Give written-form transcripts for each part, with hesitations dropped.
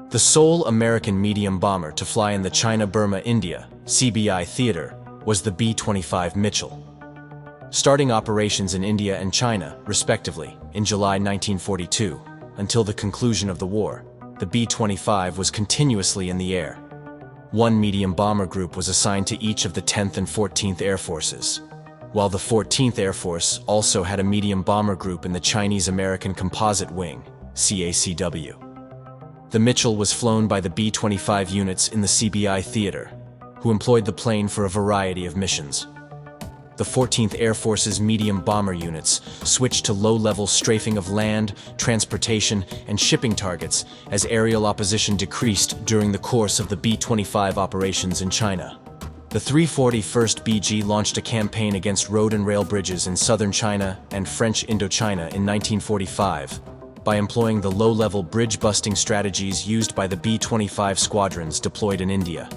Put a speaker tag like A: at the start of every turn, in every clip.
A: The sole American medium bomber to fly in the China-Burma-India (CBI) theater was the B-25 Mitchell. Starting operations in India and China, respectively, in July 1942, until the conclusion of the war, the B-25 was continuously in the air. One medium bomber group was assigned to each of the 10th and 14th Air Forces, while the 14th Air Force also had a medium bomber group in the Chinese-American Composite Wing, CACW. The Mitchell was flown by the B-25 units in the CBI theater, who employed the plane for a variety of missions. The 14th Air Force's medium bomber units switched to low-level strafing of land, transportation, and shipping targets as aerial opposition decreased during the course of the B-25 operations in China. The 341st BG launched a campaign against road and rail bridges in southern China and French Indochina in 1945 by employing the low-level bridge-busting strategies used by the B-25 squadrons deployed in India.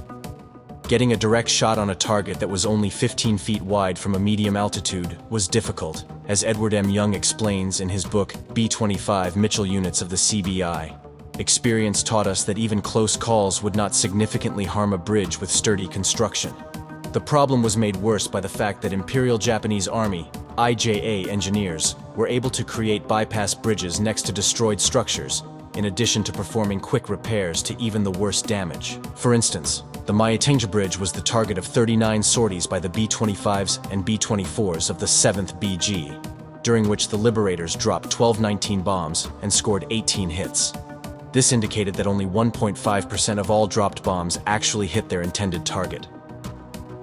A: Getting a direct shot on a target that was only 15 feet wide from a medium altitude was difficult, as Edward M. Young explains in his book B-25 Mitchell Units of the CBI. Experience taught us that even close calls would not significantly harm a bridge with sturdy construction. The problem was made worse by the fact that Imperial Japanese Army IJA engineers were able to create bypass bridges next to destroyed structures, in addition to performing quick repairs to even the worst damage. For instance, the Myatingja Bridge was the target of 39 sorties by the B-25s and B-24s of the 7th BG, during which the Liberators dropped 12-19 bombs and scored 18 hits. This indicated that only 1.5% of all dropped bombs actually hit their intended target.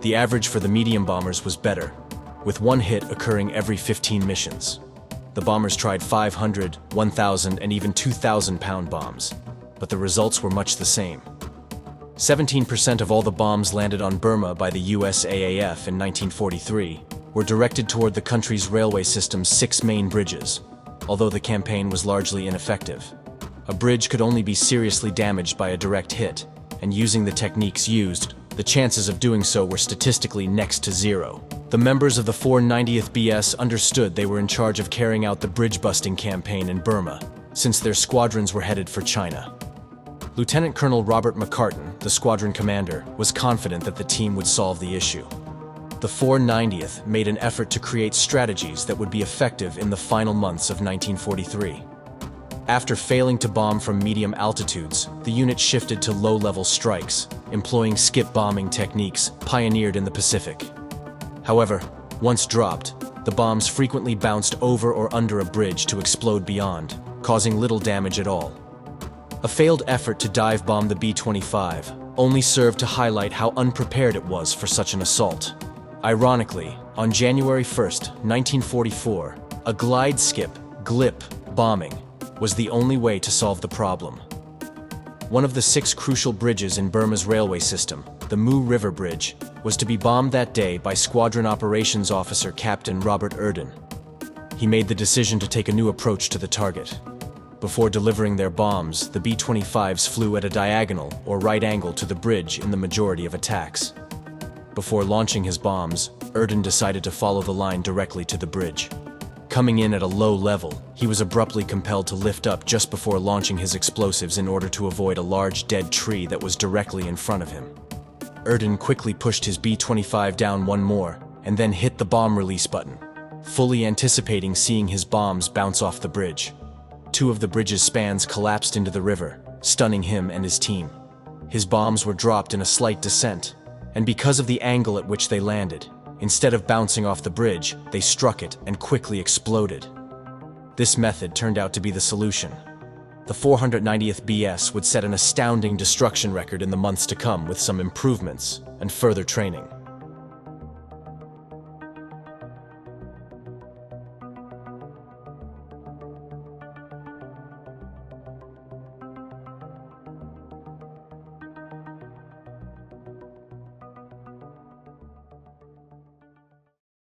A: The average for the medium bombers was better, with one hit occurring every 15 missions. The bombers tried 500, 1,000, and even 2,000-pound bombs, but the results were much the same. 17% of all the bombs landed on Burma by the USAAF in 1943 were directed toward the country's railway system's 6 main bridges, although the campaign was largely ineffective. A bridge could only be seriously damaged by a direct hit, and using the techniques used, the chances of doing so were statistically next to zero. The members of the 490th BS understood they were in charge of carrying out the bridge-busting campaign in Burma, since their squadrons were headed for China. Lieutenant Colonel Robert McCartan, the squadron commander, was confident that the team would solve the issue. The 490th made an effort to create strategies that would be effective in the final months of 1943. After failing to bomb from medium altitudes, the unit shifted to low-level strikes, employing skip bombing techniques pioneered in the Pacific. However, once dropped, the bombs frequently bounced over or under a bridge to explode beyond, causing little damage at all. A failed effort to dive bomb the B-25 only served to highlight how unprepared it was for such an assault. Ironically, on January 1, 1944, a glide-skip (GLIP) bombing was the only way to solve the problem. One of the 6 crucial bridges in Burma's railway system, the Mu River Bridge, was to be bombed that day by Squadron Operations Officer Captain Robert Erden. He made the decision to take a new approach to the target. Before delivering their bombs, the B-25s flew at a diagonal or right angle to the bridge in the majority of attacks. Before launching his bombs, Erden decided to follow the line directly to the bridge. Coming in at a low level, he was abruptly compelled to lift up just before launching his explosives in order to avoid a large dead tree that was directly in front of him. Erden quickly pushed his B-25 down one more, and then hit the bomb release button, fully anticipating seeing his bombs bounce off the bridge. 2 of the bridge's spans collapsed into the river, stunning him and his team. His bombs were dropped in a slight descent, and because of the angle at which they landed, instead of bouncing off the bridge, they struck it and quickly exploded. This method turned out to be the solution. The 490th BS would set an astounding destruction record in the months to come with some improvements and further training.